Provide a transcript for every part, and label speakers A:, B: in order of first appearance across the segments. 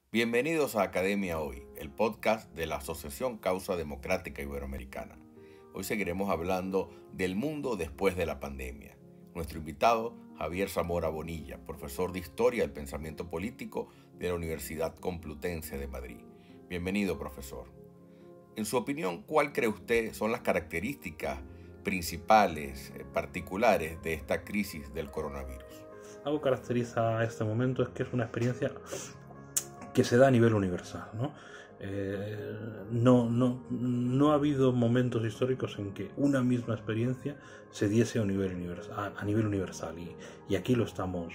A: Bienvenidos a Academia Hoy, el podcast de la Asociación Causa Democrática Iberoamericana. Hoy seguiremos hablando del mundo después de la pandemia. Nuestro invitado, Javier Zamora Bonilla, profesor de Historia del Pensamiento Político de la Universidad Complutense de Madrid. Bienvenido, profesor. En su opinión, ¿cuál cree usted son las características principales, particulares de esta crisis del coronavirus?
B: Algo que caracteriza a este momento es que es una experiencia que se da a nivel universal, ¿no? No ha habido momentos históricos en que una misma experiencia se diese a nivel universal y aquí lo estamos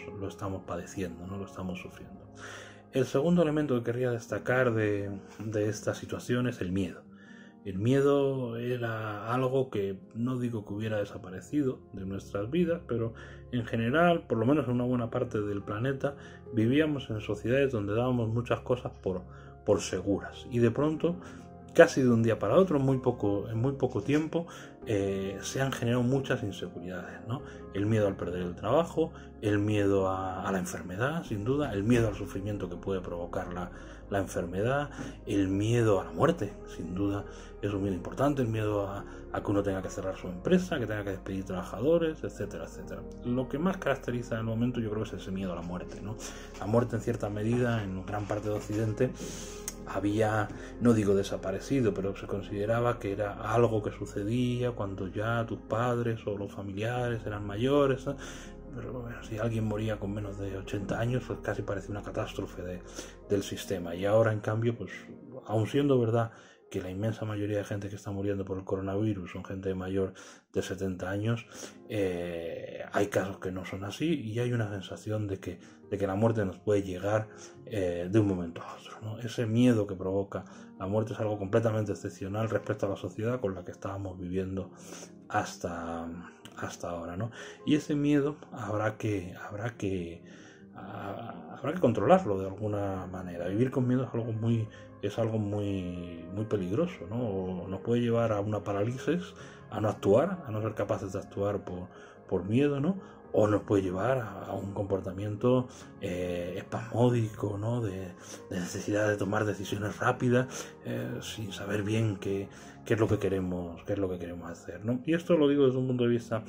B: padeciendo, ¿no? Lo estamos sufriendo. El segundo elemento que querría destacar de esta situación es el miedo. El miedo era algo que no digo que hubiera desaparecido de nuestras vidas, pero en general, por lo menos en una buena parte del planeta, vivíamos en sociedades donde dábamos muchas cosas por seguras. Y de pronto, casi de un día para otro, en muy poco tiempo, se han generado muchas inseguridades, ¿no? El miedo al perder el trabajo, el miedo a la enfermedad, sin duda, el miedo al sufrimiento que puede provocar la enfermedad, el miedo a la muerte, sin duda, es un miedo importante, el miedo a que uno tenga que cerrar su empresa, que tenga que despedir trabajadores, etcétera, etcétera. Lo que más caracteriza en el momento yo creo que es ese miedo a la muerte, ¿no? La muerte en cierta medida en gran parte de Occidente había, no digo desaparecido, pero se consideraba que era algo que sucedía cuando ya tus padres o los familiares eran mayores, ¿no? Pero bueno, si alguien moría con menos de 80 años, pues casi parecía una catástrofe del sistema. Y ahora, en cambio, pues aun siendo verdad que la inmensa mayoría de gente que está muriendo por el coronavirus son gente mayor de 70 años, hay casos que no son así y hay una sensación de que la muerte nos puede llegar de un momento a otro, ¿no? Ese miedo que provoca la muerte es algo completamente excepcional respecto a la sociedad con la que estábamos viviendo hasta ahora, ¿no? Y ese miedo habrá que controlarlo de alguna manera. Vivir con miedo es algo muy peligroso, ¿no? O nos puede llevar a una parálisis, a no actuar, a no ser capaces de actuar por miedo, ¿no? O nos puede llevar a un comportamiento espasmódico, ¿no? De necesidad de tomar decisiones rápidas sin saber bien qué es lo que queremos hacer, ¿no? Y esto lo digo desde un punto de vista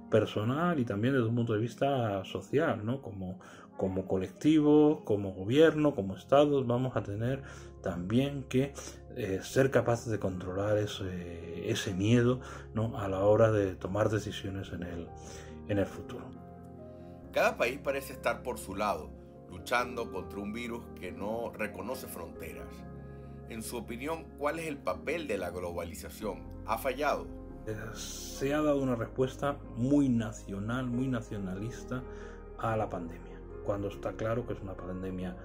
B: personal y también desde un punto de vista social, ¿no? Como colectivo, como gobierno, como estados, vamos a tener también que ser capaces de controlar ese miedo, ¿no? A la hora de tomar decisiones en el futuro.
A: Cada país parece estar por su lado, luchando contra un virus que no reconoce fronteras. En su opinión, ¿cuál es el papel de la globalización? ¿Ha fallado?
B: Se ha dado una respuesta muy nacional, muy nacionalista a la pandemia, cuando está claro que es una pandemia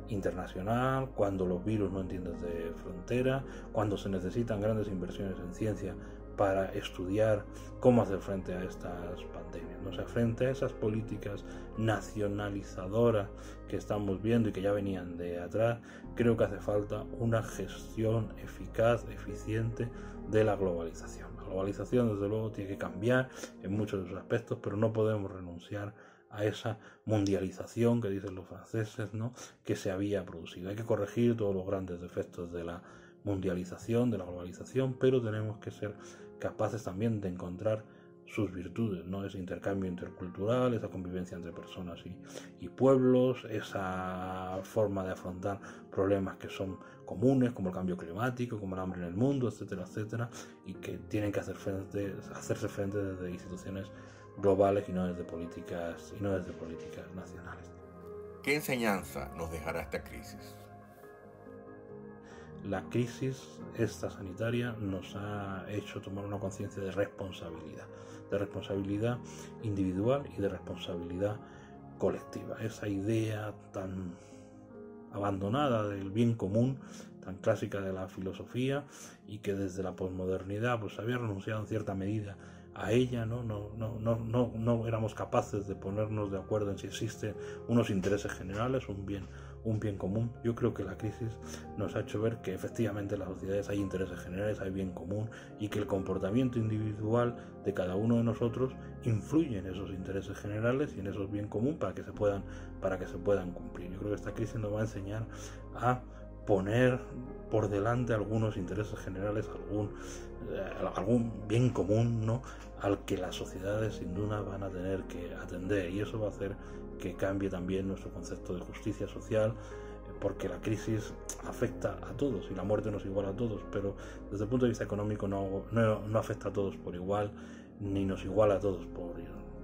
B: internacional, cuando los virus no entienden de frontera, cuando se necesitan grandes inversiones en ciencia para estudiar cómo hacer frente a estas pandemias, ¿no? O sea, frente a esas políticas nacionalizadoras que estamos viendo y que ya venían de atrás, creo que hace falta una gestión eficaz, eficiente de la globalización. La globalización, desde luego, tiene que cambiar en muchos de sus aspectos, pero no podemos renunciar a esa mundialización que dicen los franceses, ¿no? Que se había producido. Hay que corregir todos los grandes defectos de la mundialización, de la globalización, pero tenemos que ser capaces también de encontrar sus virtudes, ¿no? Ese intercambio intercultural, esa convivencia entre personas y pueblos, esa forma de afrontar problemas que son comunes, como el cambio climático, como el hambre en el mundo, etcétera, etcétera, y que tienen que hacerse frente desde instituciones globales y no desde políticas nacionales.
A: ¿Qué enseñanza nos dejará esta crisis?
B: La crisis esta sanitaria nos ha hecho tomar una conciencia de responsabilidad individual y de responsabilidad colectiva. Esa idea tan abandonada del bien común, tan clásica de la filosofía y que desde la posmodernidad pues había renunciado en cierta medida a ella, ¿no? No éramos capaces de ponernos de acuerdo en si existen unos intereses generales, un un bien común. Yo creo que la crisis nos ha hecho ver que efectivamente en las sociedades hay intereses generales, hay bien común, y que el comportamiento individual de cada uno de nosotros influye en esos intereses generales y en esos bien común para que se puedan cumplir. Yo creo que esta crisis nos va a enseñar a poner por delante algunos intereses generales, algún bien común, ¿no?, al que las sociedades sin duda van a tener que atender, y eso va a hacer que cambie también nuestro concepto de justicia social, porque la crisis afecta a todos y la muerte no es igual a todos, pero desde el punto de vista económico no afecta a todos por igual, ni nos iguala a todos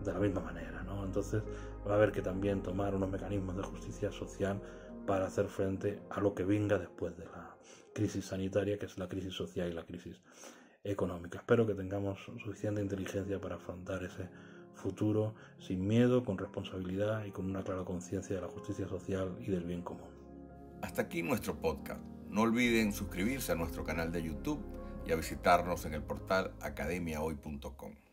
B: de la misma manera, ¿no? Entonces va a haber que también tomar unos mecanismos de justicia social para hacer frente a lo que venga después de la crisis sanitaria, que es la crisis social y la crisis económica. Espero que tengamos suficiente inteligencia para afrontar ese futuro sin miedo, con responsabilidad y con una clara conciencia de la justicia social y del bien común.
A: Hasta aquí nuestro podcast. No olviden suscribirse a nuestro canal de YouTube y a visitarnos en el portal academiahoy.com.